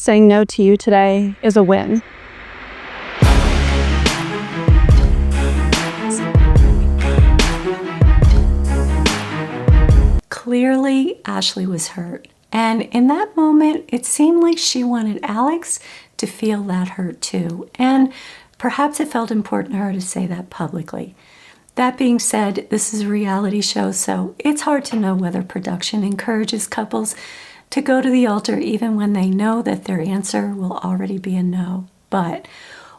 Saying no to you today is a win. Clearly, Ashley was hurt. And in that moment, it seemed like she wanted Alex to feel that hurt too. And perhaps it felt important to her to say that publicly. That being said, this is a reality show, so it's hard to know whether production encourages couples to go to the altar even when they know that their answer will already be a no. But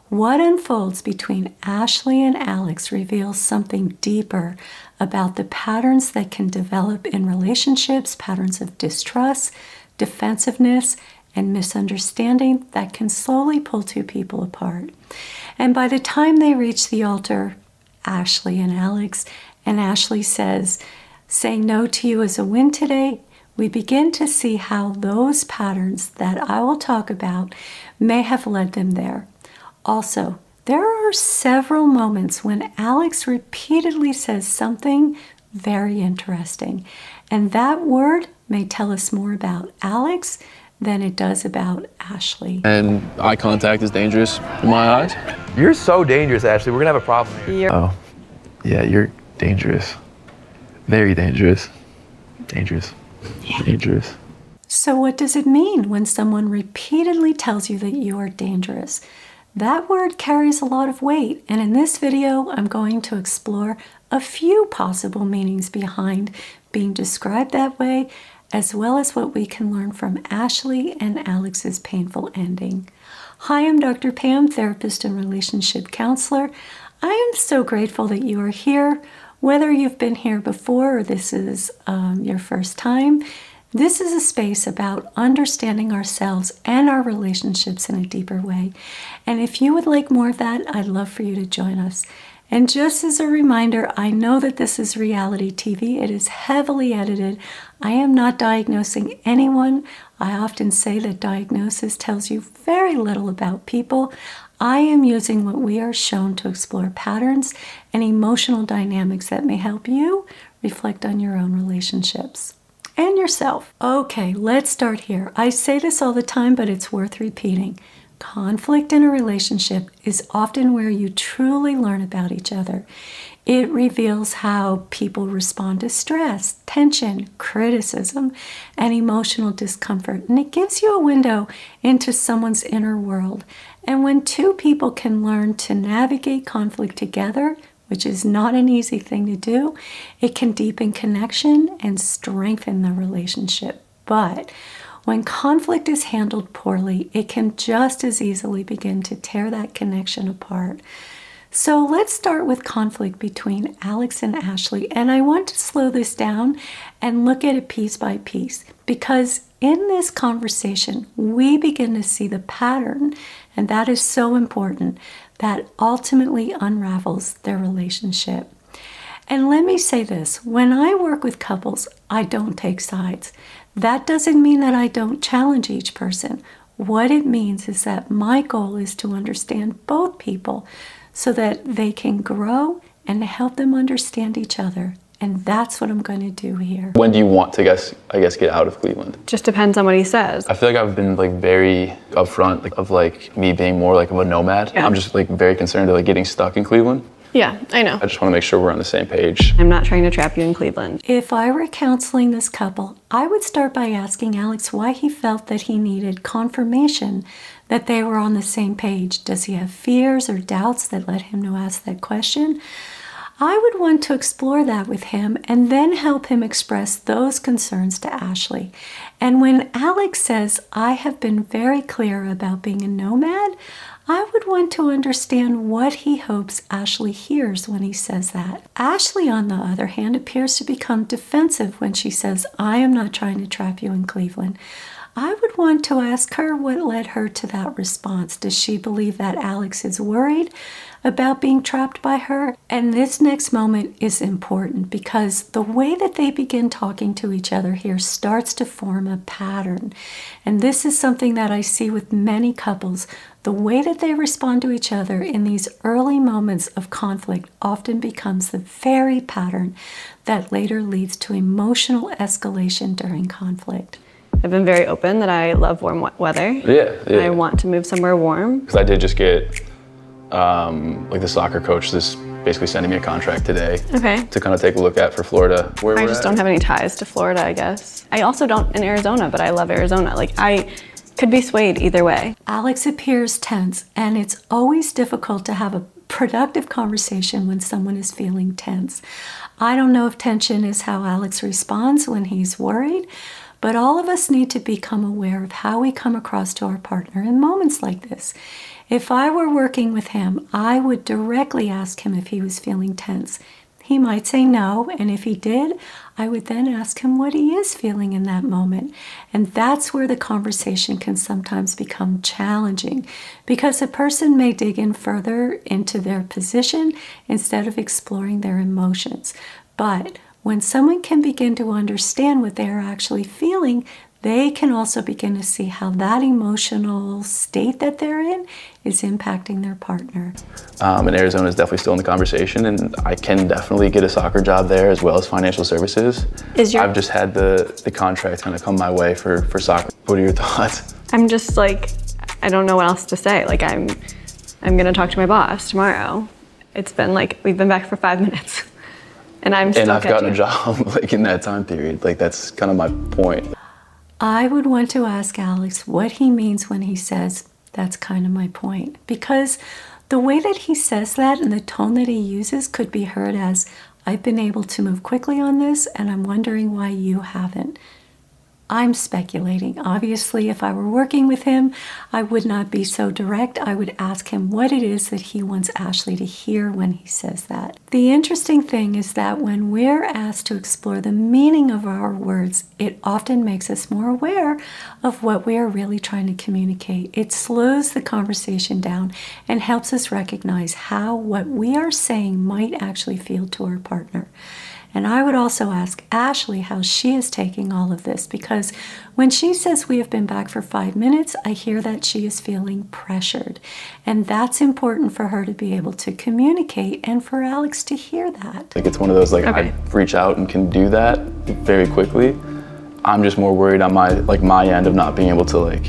what unfolds between Ashley and Alex reveals something deeper about the patterns that can develop in relationships, patterns of distrust, defensiveness, and misunderstanding that can slowly pull two people apart. And by the time they reach the altar, Ashley and Ashley says, saying no to you is a win today, we begin to see how those patterns that I will talk about may have led them there. Also, there are several moments when Alex repeatedly says something very interesting, and that word may tell us more about Alex than it does about Ashley. And eye contact is dangerous in my eyes. You're so dangerous, Ashley. We're gonna have a problem here. Oh, yeah, you're dangerous. Very dangerous. Dangerous. Yeah. Dangerous. So what does it mean when someone repeatedly tells you that you are dangerous? That word carries a lot of weight, and in this video, I'm going to explore a few possible meanings behind being described that way, as well as what we can learn from Ashley and Alex's painful ending. Hi, I'm Dr. Pam, therapist and relationship counselor. I am so grateful that you are here. Whether you've been here before or this is your first time, this is a space about understanding ourselves and our relationships in a deeper way. And if you would like more of that, I'd love for you to join us. And just as a reminder, I know that this is reality TV. It is heavily edited. I am not diagnosing anyone. I often say that diagnosis tells you very little about people. I am using what we are shown to explore patterns and emotional dynamics that may help you reflect on your own relationships and yourself. Okay, let's start here. I say this all the time, but it's worth repeating. Conflict in a relationship is often where you truly learn about each other. It reveals how people respond to stress, tension, criticism, and emotional discomfort. And it gives you a window into someone's inner world. And when two people can learn to navigate conflict together, which is not an easy thing to do, it can deepen connection and strengthen the relationship. But when conflict is handled poorly, it can just as easily begin to tear that connection apart. So let's start with conflict between Alex and Ashley. And I want to slow this down and look at it piece by piece, because in this conversation, we begin to see the pattern, and that is so important, that ultimately unravels their relationship. And let me say this, when I work with couples, I don't take sides. That doesn't mean that I don't challenge each person. What it means is that my goal is to understand both people so that they can grow and to help them understand each other. And that's what I'm going to do here. When do you want to, get out of Cleveland? Just depends on what he says. I feel like I've been very upfront of me being more of a nomad. Yeah. I'm just very concerned of getting stuck in Cleveland. Yeah, I know. I just want to make sure we're on the same page. I'm not trying to trap you in Cleveland. If I were counseling this couple, I would start by asking Alex why he felt that he needed confirmation that they were on the same page. Does he have fears or doubts that led him to ask that question? I would want to explore that with him and then help him express those concerns to Ashley. And when Alex says, I have been very clear about being a nomad, I would want to understand what he hopes Ashley hears when he says that. Ashley, on the other hand, appears to become defensive when she says, I am not trying to trap you in Cleveland. I would want to ask her what led her to that response. Does she believe that Alex is worried about being trapped by her? And this next moment is important because the way that they begin talking to each other here starts to form a pattern. And this is something that I see with many couples. The way that they respond to each other in these early moments of conflict often becomes the very pattern that later leads to emotional escalation during conflict. I've been very open that I love warm weather. Yeah. I want to move somewhere warm. Because I did just get, like the soccer coach is basically sending me a contract today. Okay. To kind of take a look at for Florida. Where I we're just at. don't have any ties to Florida, I guess. I also don't in Arizona, but I love Arizona. Like, I could be swayed either way. Alex appears tense, and it's always difficult to have a productive conversation when someone is feeling tense. I don't know if tension is how Alex responds when he's worried, but all of us need to become aware of how we come across to our partner in moments like this. If I were working with him, I would directly ask him if he was feeling tense. He might say no, and if he did, I would then ask him what he is feeling in that moment. And that's where the conversation can sometimes become challenging, because a person may dig in further into their position instead of exploring their emotions. But when someone can begin to understand what they are actually feeling, they can also begin to see how that emotional state that they're in is impacting their partner. And Arizona is definitely still in the conversation, and I can definitely get a soccer job there as well as financial services. I've just had the contract kind of come my way for soccer. What are your thoughts? I'm just like, I don't know what else to say. Like, I'm gonna talk to my boss tomorrow. It's been like, we've been back for 5 minutes. And I've gotten a job like in that time period. Like, that's kind of my point. I would want to ask Alex what he means when he says, that's kind of my point. Because the way that he says that and the tone that he uses could be heard as, I've been able to move quickly on this and I'm wondering why you haven't. I'm speculating. Obviously, if I were working with him, I would not be so direct. I would ask him what it is that he wants Ashley to hear when he says that. The interesting thing is that when we're asked to explore the meaning of our words, it often makes us more aware of what we are really trying to communicate. It slows the conversation down and helps us recognize how what we are saying might actually feel to our partner. And I would also ask Ashley how she is taking all of this, because when she says we have been back for 5 minutes, I hear that she is feeling pressured. And that's important for her to be able to communicate and for Alex to hear that. Like, it's one of those, like, Okay. I reach out and can do that very quickly. I'm just more worried on my end of not being able to, like,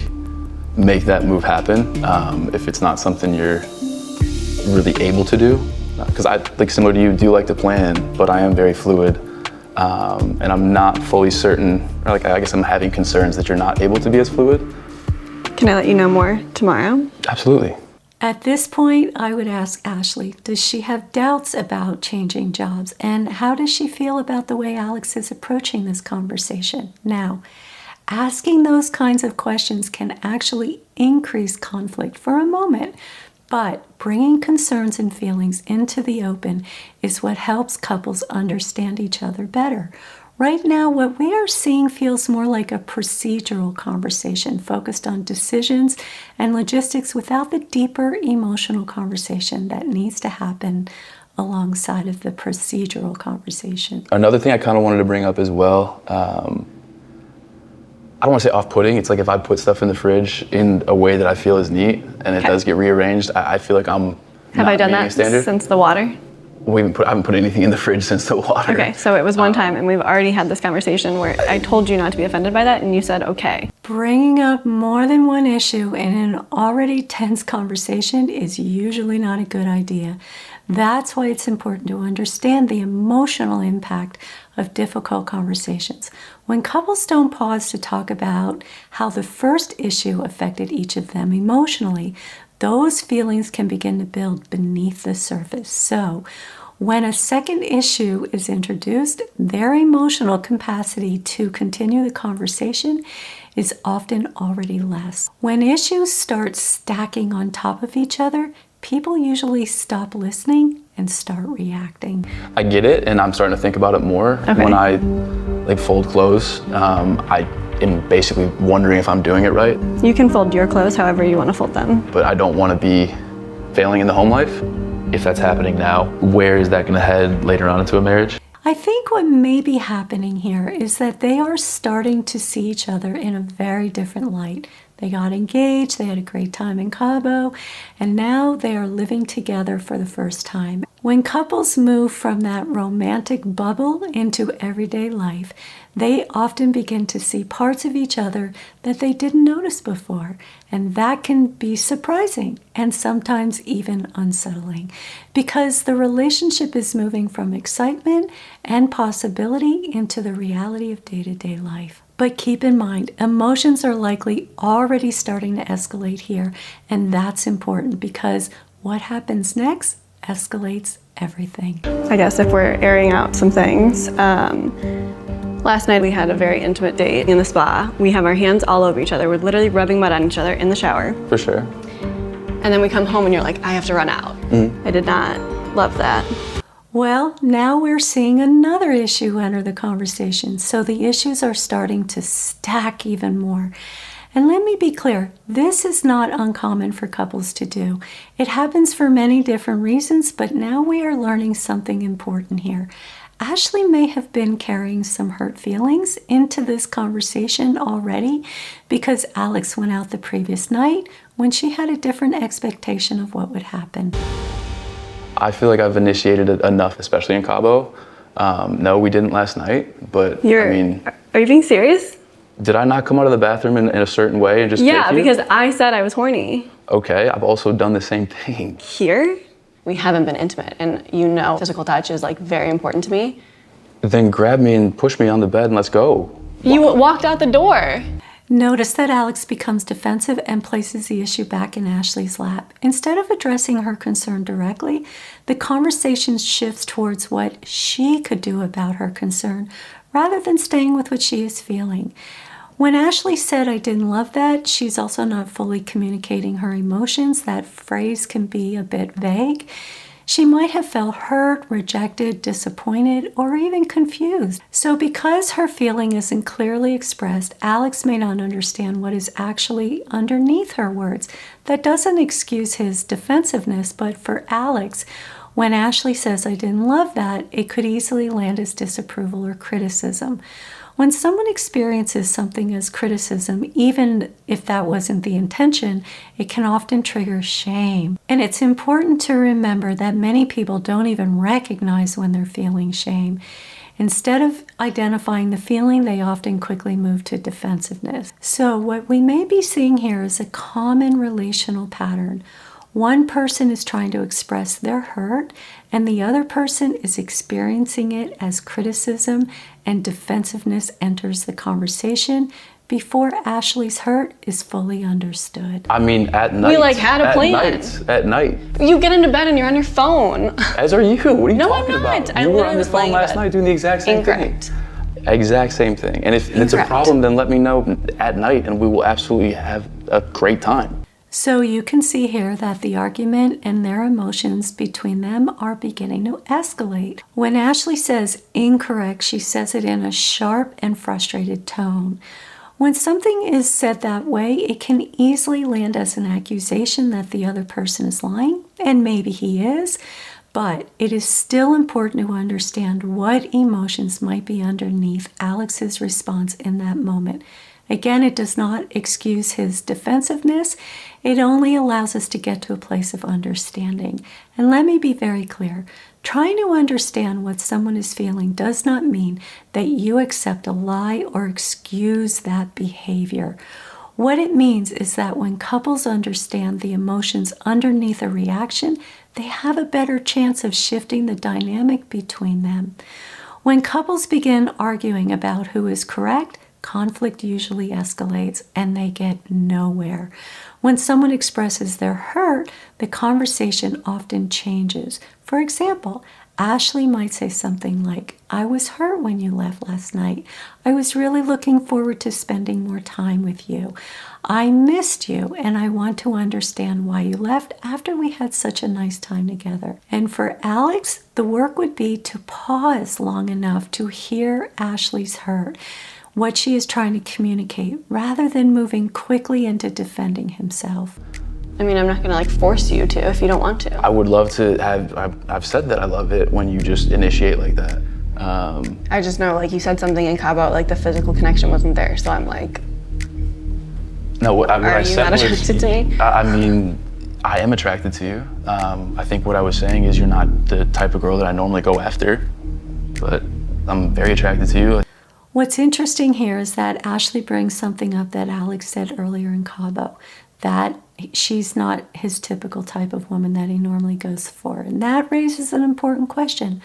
make that move happen if it's not something you're really able to do. Because I, like, similar to you, do like to plan, but I am very fluid, and I'm not fully certain, or like, I guess I'm having concerns that you're not able to be as fluid. Can I let you know more tomorrow? Absolutely. At this point, I would ask Ashley, does she have doubts about changing jobs? And how does she feel about the way Alex is approaching this conversation? Now, asking those kinds of questions can actually increase conflict for a moment. But bringing concerns and feelings into the open is what helps couples understand each other better. Right now, what we are seeing feels more like a procedural conversation focused on decisions and logistics without the deeper emotional conversation that needs to happen alongside of the procedural conversation. Another thing I kind of wanted to bring up as well, I don't want to say off-putting. It's like if I put stuff in the fridge in a way that I feel is neat and it does get rearranged, I feel like I'm Have not I done meeting a that standard. since the water? I haven't put anything in the fridge since the water. Okay, so it was one time, and we've already had this conversation where I told you not to be offended by that, and you said okay. Bringing up more than one issue in an already tense conversation is usually not a good idea. That's why it's important to understand the emotional impact of difficult conversations. When couples don't pause to talk about how the first issue affected each of them emotionally, those feelings can begin to build beneath the surface. So, when a second issue is introduced, their emotional capacity to continue the conversation is often already less. When issues start stacking on top of each other, people usually stop listening and start reacting. I get it, and I'm starting to think about it more. Okay. When I like fold clothes, I am basically wondering if I'm doing it right, You can fold your clothes however you want to fold them. but I don't want to be failing in the home life. If that's happening now, where is that going to head later on into a marriage? I think what may be happening here is that they are starting to see each other in a very different light. They got engaged, they had a great time in Cabo, and now they are living together for the first time. When couples move from that romantic bubble into everyday life, they often begin to see parts of each other that they didn't notice before. And that can be surprising and sometimes even unsettling because the relationship is moving from excitement and possibility into the reality of day-to-day life. But keep in mind, emotions are likely already starting to escalate here, and that's important because what happens next escalates everything. I guess if we're airing out some things, last night we had a very intimate date in the spa. We have our hands all over each other. We're literally rubbing mud on each other in the shower. For sure. And then we come home and you're like, I have to run out. I did not love that. Well, now we're seeing another issue enter the conversation, so the issues are starting to stack even more. And let me be clear, this is not uncommon for couples to do. It happens for many different reasons, but now we are learning something important here. Ashley may have been carrying some hurt feelings into this conversation already because Alex went out the previous night when she had a different expectation of what would happen. I feel like I've initiated it enough, especially in Cabo. No, we didn't last night, but Are you being serious? Did I not come out of the bathroom in a certain way and just take you? Because I said I was horny. Okay, I've also done the same thing. Here, we haven't been intimate, and physical touch is like very important to me. Then grab me and push me on the bed and let's go. You walked out the door. Notice that Alex becomes defensive and places the issue back in Ashley's lap. Instead of addressing her concern directly, the conversation shifts towards what she could do about her concern, rather than staying with what she is feeling. When Ashley said, I didn't love that, she's also not fully communicating her emotions. That phrase can be a bit vague. She might have felt hurt, rejected, disappointed, or even confused. So because her feeling isn't clearly expressed, Alex may not understand what is actually underneath her words. That doesn't excuse his defensiveness, but for Alex, when Ashley says, I didn't love that, it could easily land as disapproval or criticism. When someone experiences something as criticism, even if that wasn't the intention, it can often trigger shame. And it's important to remember that many people don't even recognize when they're feeling shame. Instead of identifying the feeling, they often quickly move to defensiveness. So what we may be seeing here is a common relational pattern. One person is trying to express their hurt, and the other person is experiencing it as criticism, and defensiveness enters the conversation before Ashley's hurt is fully understood. I mean, at night. We had a plan. At night. You get into bed and you're on your phone. As are you. What are you No, talking I'm not. about? I You were literally on your was phone laying in last bed. night doing the exact same Incorrect. thing. Exact same thing. And if it's a Incorrect. problem, then let me know at night and we will absolutely have a great time. So you can see here that the argument and their emotions between them are beginning to escalate. When Ashley says incorrect, she says it in a sharp and frustrated tone. When something is said that way, it can easily land as an accusation that the other person is lying, and maybe he is, but it is still important to understand what emotions might be underneath Alex's response in that moment. Again, it does not excuse his defensiveness. It only allows us to get to a place of understanding. And let me be very clear. Trying to understand what someone is feeling does not mean that you accept a lie or excuse that behavior. What it means is that when couples understand the emotions underneath a reaction, they have a better chance of shifting the dynamic between them. When couples begin arguing about who is correct, conflict usually escalates and they get nowhere. When someone expresses their hurt, the conversation often changes. For example, Ashley might say something like, I was hurt when you left last night. I was really looking forward to spending more time with you. I missed you and I want to understand why you left after we had such a nice time together. And for Alex, the work would be to pause long enough to hear Ashley's hurt, what she is trying to communicate, rather than moving quickly into defending himself. I mean, I'm not gonna force you to if you don't want to. I would love to I've said that I love it when you just initiate like that. I just know, you said something in Cabo, the physical connection wasn't there, so I'm like, No, what I are you said not was, attracted to me? I mean, I am attracted to you. I think what I was saying is you're not the type of girl that I normally go after, but I'm very attracted to you. What's interesting here is that Ashley brings something up that Alex said earlier in Cabo, that she's not his typical type of woman that he normally goes for. And that raises an important question.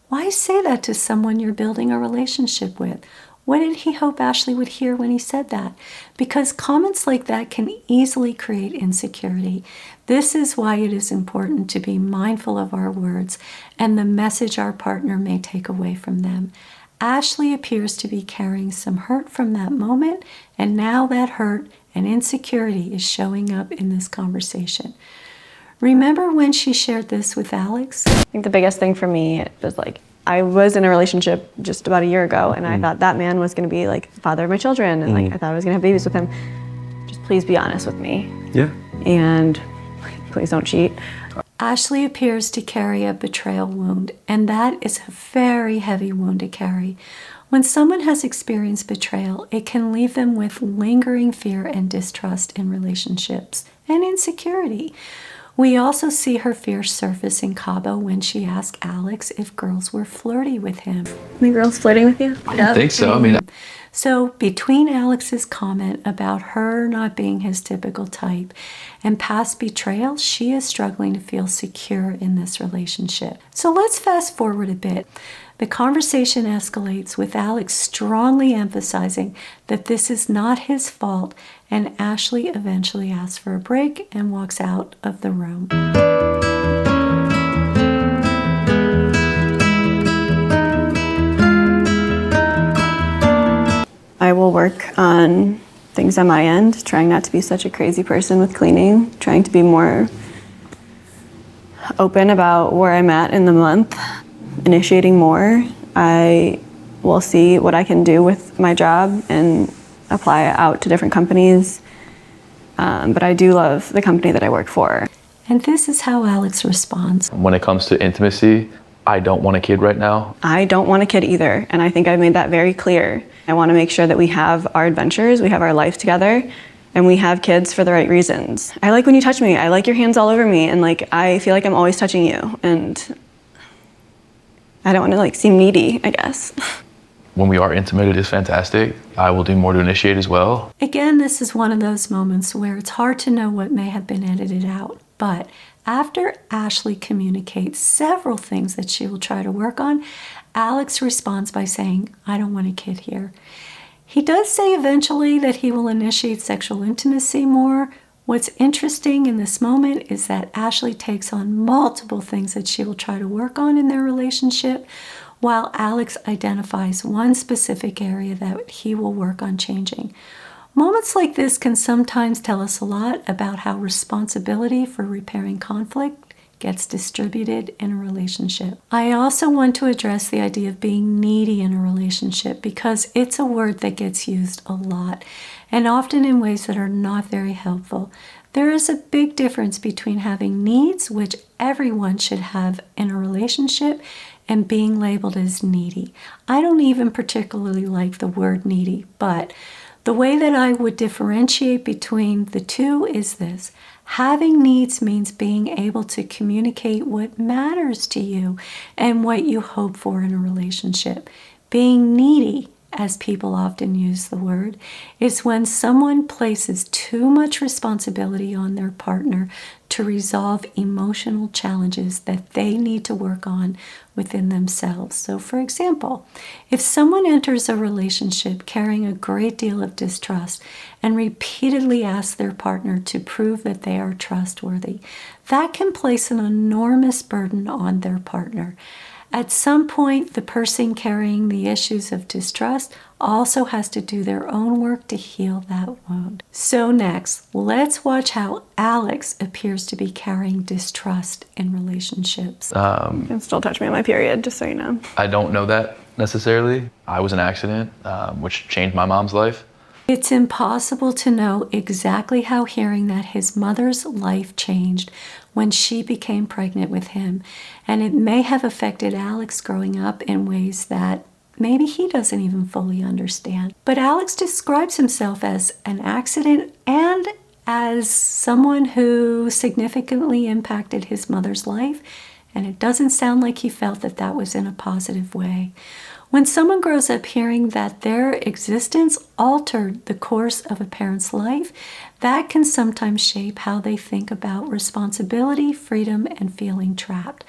Why say that to someone you're building a relationship with? What did he hope Ashley would hear when he said that? Because comments like that can easily create insecurity. This is why it is important to be mindful of our words and the message our partner may take away from them. Ashley appears to be carrying some hurt from that moment, and now that hurt and insecurity is showing up in this conversation. Remember when she shared this with Alex? I think the biggest thing for me was like, I was in a relationship just about a year ago, and I thought that man was going to be like the father of my children, and like I thought I was going to have babies with him. Just please be honest with me. Yeah. And please don't cheat. Ashley appears to carry a betrayal wound, and that is a very heavy wound to carry. When someone has experienced betrayal, it can leave them with lingering fear and distrust in relationships and insecurity. We also see her fear surface in Cabo when she asked Alex if girls were flirty with him. Any girls flirting with you? I don't think so. I mean, So between Alex's comment about her not being his typical type and past betrayal, she is struggling to feel secure in this relationship. So let's fast forward a bit. The conversation escalates with Alex strongly emphasizing that this is not his fault, and Ashley eventually asks for a break and walks out of the room. I will work on things on my end, trying not to be such a crazy person with cleaning, trying to be more open about where I'm at in the month, initiating more. I will see what I can do with my job and apply it out to different companies. But I do love the company that I work for. And this is how Alex responds. when it comes to intimacy, I don't want a kid right now. I don't want a kid either, and I think I've made that very clear. I want to make sure that we have our adventures, we have our life together, and we have kids for the right reasons. I like when you touch me. I like your hands all over me, and like I feel like I'm always touching you, and I don't want to like seem needy, I guess. When we are intimate, it is fantastic. I will do more to initiate as well. Again, this is one of those moments where it's hard to know what may have been edited out. But after Ashley communicates several things that she will try to work on, Alex responds by saying, I don't want a kid here. He does say eventually that he will initiate sexual intimacy more. What's interesting in this moment is that Ashley takes on multiple things that she will try to work on in their relationship, while Alex identifies one specific area that he will work on changing. Moments like this can sometimes tell us a lot about how responsibility for repairing conflict gets distributed in a relationship. I also want to address the idea of being needy in a relationship because it's a word that gets used a lot and often in ways that are not very helpful. There is a big difference between having needs, which everyone should have in a relationship, and being labeled as needy. I don't even particularly like the word needy, but the way that I would differentiate between the two is this. Having needs means being able to communicate what matters to you and what you hope for in a relationship. Being needy, as people often use the word, is when someone places too much responsibility on their partner to resolve emotional challenges that they need to work on within themselves. So, for example, if someone enters a relationship carrying a great deal of distrust and repeatedly asks their partner to prove that they are trustworthy, that can place an enormous burden on their partner. At some point, the person carrying the issues of distrust also has to do their own work to heal that wound. So next, let's watch how Alex appears to be carrying distrust in relationships. You can still touch me on my period, just so you know. I don't know that necessarily. I was an accident, which changed my mom's life. It's impossible to know exactly how hearing that his mother's life changed when she became pregnant with him, and it may have affected Alex growing up in ways that maybe he doesn't even fully understand. But Alex describes himself as an accident and as someone who significantly impacted his mother's life, and it doesn't sound like he felt that that was in a positive way. When someone grows up hearing that their existence altered the course of a parent's life, that can sometimes shape how they think about responsibility, freedom, and feeling trapped.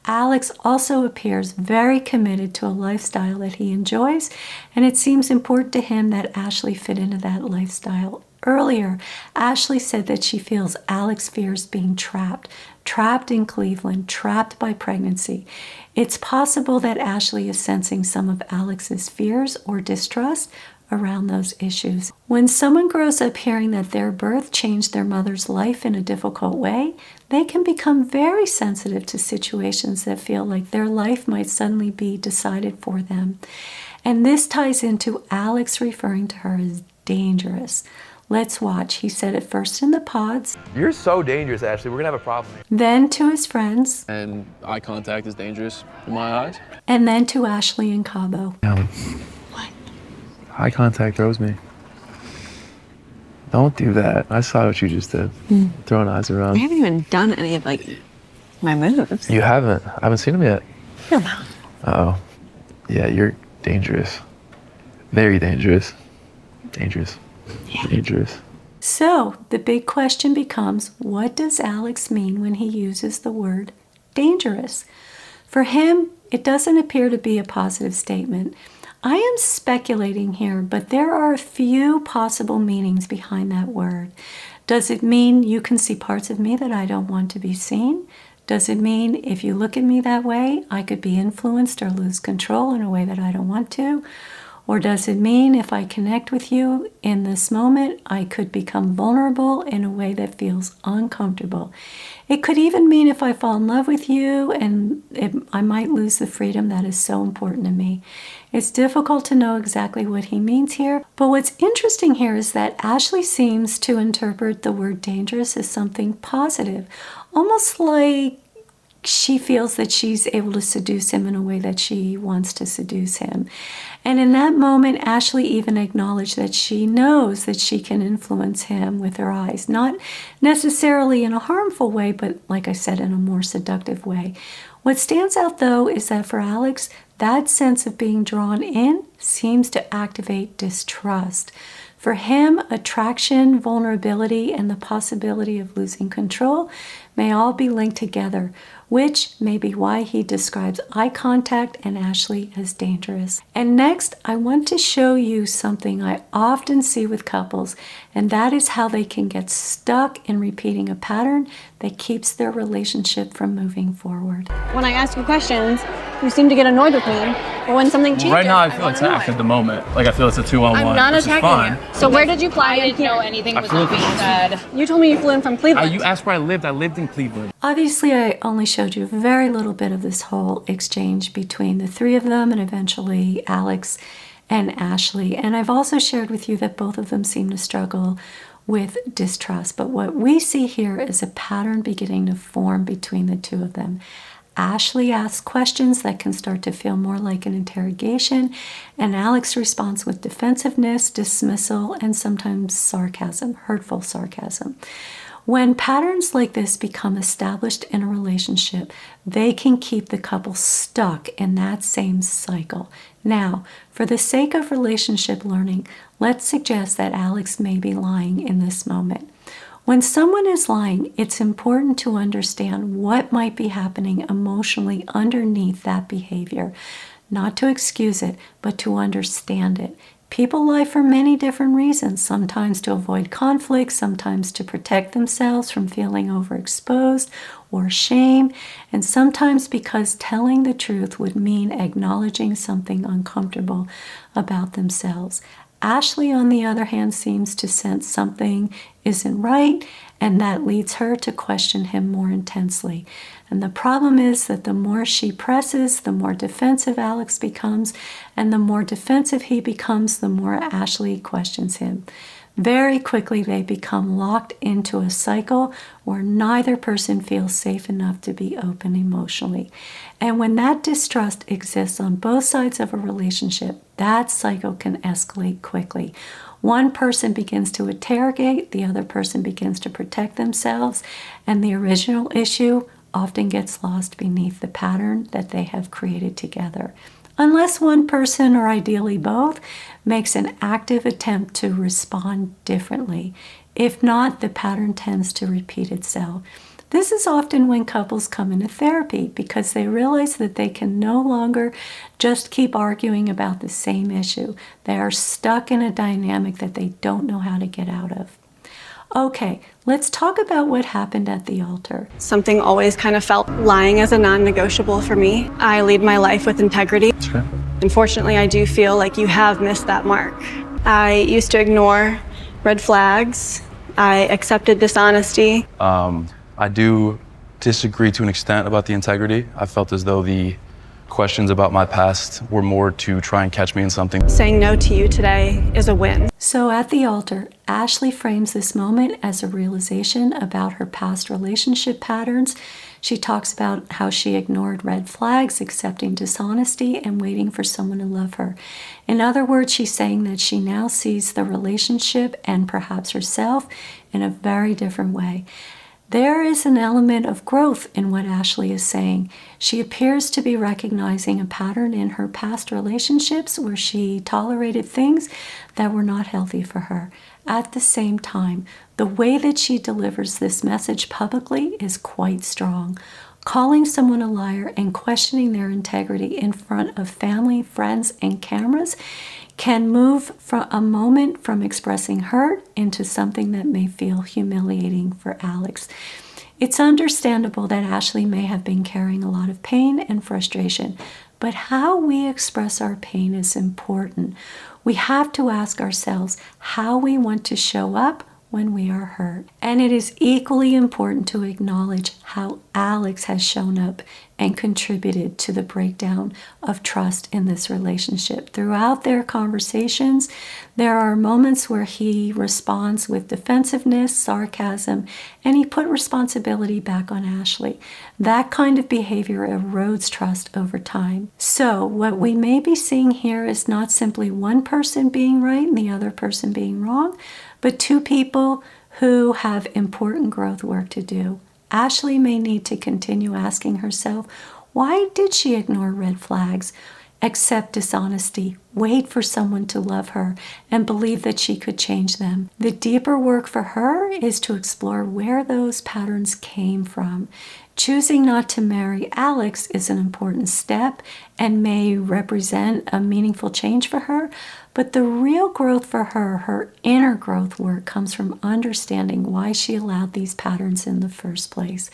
Alex also appears very committed to a lifestyle that he enjoys, and it seems important to him that Ashley fit into that lifestyle. Earlier, Ashley said that she feels Alex fears being trapped in Cleveland, trapped by pregnancy. It's possible that Ashley is sensing some of Alex's fears or distrust around those issues. When someone grows up hearing that their birth changed their mother's life in a difficult way, they can become very sensitive to situations that feel like their life might suddenly be decided for them. And this ties into Alex referring to her as dangerous. Let's watch. He said it first in the pods. You're so dangerous, Ashley. We're gonna have a problem here. Then to his friends. And eye contact is dangerous in my eyes. And then to Ashley in Cabo. What? Eye contact throws me. Don't do that. I saw what you just did. Throwing eyes around. I haven't even done any of my moves. You haven't? I haven't seen them yet. No. Uh-oh. Yeah, you're dangerous. Very dangerous. Dangerous. Yeah. Dangerous. So the big question becomes, what does Alex mean when he uses the word dangerous? For him, it doesn't appear to be a positive statement. I am speculating here, but there are a few possible meanings behind that word. Does it mean you can see parts of me that I don't want to be seen? Does it mean if you look at me that way, I could be influenced or lose control in a way that I don't want to? Or does it mean if I connect with you in this moment, I could become vulnerable in a way that feels uncomfortable? It could even mean if I fall in love with you and I might lose the freedom that is so important to me. It's difficult to know exactly what he means here, but what's interesting here is that Ashley seems to interpret the word dangerous as something positive, almost like she feels that she's able to seduce him in a way that she wants to seduce him. And in that moment, Ashley even acknowledged that she knows that she can influence him with her eyes, not necessarily in a harmful way, but like I said, in a more seductive way. What stands out though is that for Alex, that sense of being drawn in seems to activate distrust. For him, attraction, vulnerability, and the possibility of losing control may all be linked together, which may be why he describes eye contact and Ashley as dangerous. And next, I want to show you something I often see with couples, and that is how they can get stuck in repeating a pattern that keeps their relationship from moving forward. When I ask you questions, you seem to get annoyed with me. But when something changes, Right now I feel attacked at the moment. Like I feel it's a 2-on-1. I'm not which is attacking fine. you. So where did you fly I in didn't know here? anything was feel being it's- said. You told me you flew in from Cleveland. You asked where I lived. I lived in Cleveland. Obviously, I only showed you very little bit of this whole exchange between the three of them and eventually Alex and Ashley. And I've also shared with you that both of them seem to struggle with distrust. But what we see here is a pattern beginning to form between the two of them. Ashley asks questions that can start to feel more like an interrogation, and Alex responds with defensiveness, dismissal, and sometimes sarcasm, hurtful sarcasm. When patterns like this become established in a relationship, they can keep the couple stuck in that same cycle. Now, for the sake of relationship learning, let's suggest that Alex may be lying in this moment. When someone is lying, it's important to understand what might be happening emotionally underneath that behavior. Not to excuse it, but to understand it. People lie for many different reasons, sometimes to avoid conflict, sometimes to protect themselves from feeling overexposed or shame, and sometimes because telling the truth would mean acknowledging something uncomfortable about themselves. Ashley, on the other hand, seems to sense something isn't right, and that leads her to question him more intensely. And the problem is that the more she presses, the more defensive Alex becomes, and the more defensive he becomes, the more Ashley questions him. Very quickly, they become locked into a cycle where neither person feels safe enough to be open emotionally. And when that distrust exists on both sides of a relationship, that cycle can escalate quickly. One person begins to interrogate, the other person begins to protect themselves, and the original issue often gets lost beneath the pattern that they have created together. Unless one person, or ideally both, makes an active attempt to respond differently. If not, the pattern tends to repeat itself. This is often when couples come into therapy because they realize that they can no longer just keep arguing about the same issue. They are stuck in a dynamic that they don't know how to get out of. Okay, let's talk about what happened at the altar. Something always kind of felt lying as a non-negotiable for me. I lead my life with integrity. Okay. Unfortunately, I do feel like you have missed that mark. I used to ignore red flags. I accepted dishonesty. I do disagree to an extent about the integrity. I felt as though the questions about my past were more to try and catch me in something. Saying no to you today is a win. So at the altar, Ashley frames this moment as a realization about her past relationship patterns. She talks about how she ignored red flags, accepting dishonesty, and waiting for someone to love her. In other words, she's saying that she now sees the relationship and perhaps herself in a very different way. There is an element of growth in what Ashley is saying. She appears to be recognizing a pattern in her past relationships where she tolerated things that were not healthy for her. At the same time, the way that she delivers this message publicly is quite strong. Calling someone a liar and questioning their integrity in front of family, friends, and cameras can move from a moment from expressing hurt into something that may feel humiliating for Alex. It's understandable that Ashley may have been carrying a lot of pain and frustration, but how we express our pain is important. We have to ask ourselves how we want to show up when we are hurt. And it is equally important to acknowledge how Alex has shown up and contributed to the breakdown of trust in this relationship. Throughout their conversations, there are moments where he responds with defensiveness, sarcasm, and he put responsibility back on Ashley. That kind of behavior erodes trust over time. So what we may be seeing here is not simply one person being right and the other person being wrong, but two people who have important growth work to do. Ashley may need to continue asking herself, why did she ignore red flags, accept dishonesty, wait for someone to love her, and believe that she could change them? The deeper work for her is to explore where those patterns came from. Choosing not to marry Alex is an important step and may represent a meaningful change for her, but the real growth for her, her inner growth work, comes from understanding why she allowed these patterns in the first place.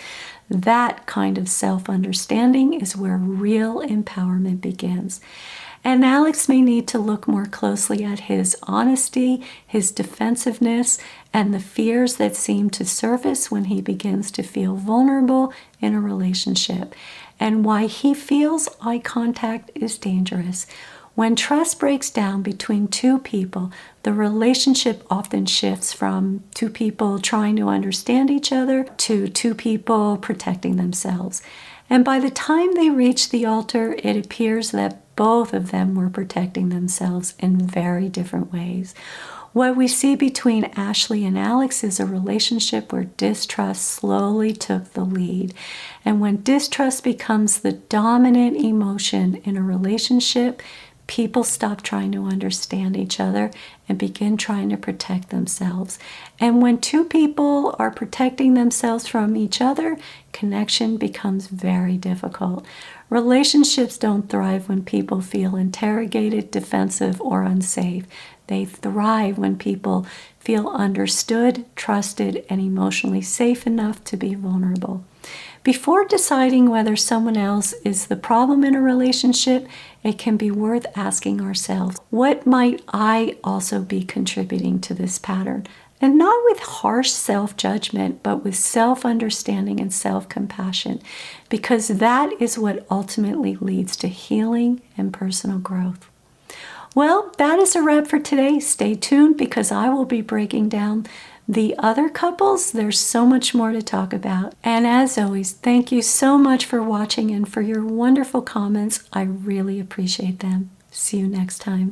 That kind of self-understanding is where real empowerment begins. And Alex may need to look more closely at his honesty, his defensiveness, and the fears that seem to surface when he begins to feel vulnerable in a relationship, and why he feels eye contact is dangerous. When trust breaks down between two people, the relationship often shifts from two people trying to understand each other to two people protecting themselves. And by the time they reach the altar, it appears that both of them were protecting themselves in very different ways. What we see between Ashley and Alex is a relationship where distrust slowly took the lead. And when distrust becomes the dominant emotion in a relationship, people stop trying to understand each other and begin trying to protect themselves. And when two people are protecting themselves from each other, connection becomes very difficult. Relationships don't thrive when people feel interrogated, defensive, or unsafe. They thrive when people feel understood, trusted, and emotionally safe enough to be vulnerable. Before deciding whether someone else is the problem in a relationship, it can be worth asking ourselves, what might I also be contributing to this pattern? And not with harsh self-judgment, but with self-understanding and self-compassion, because that is what ultimately leads to healing and personal growth. Well, that is a wrap for today. Stay tuned because I will be breaking down the other couples. There's so much more to talk about. And as always, thank you so much for watching and for your wonderful comments. I really appreciate them. See you next time.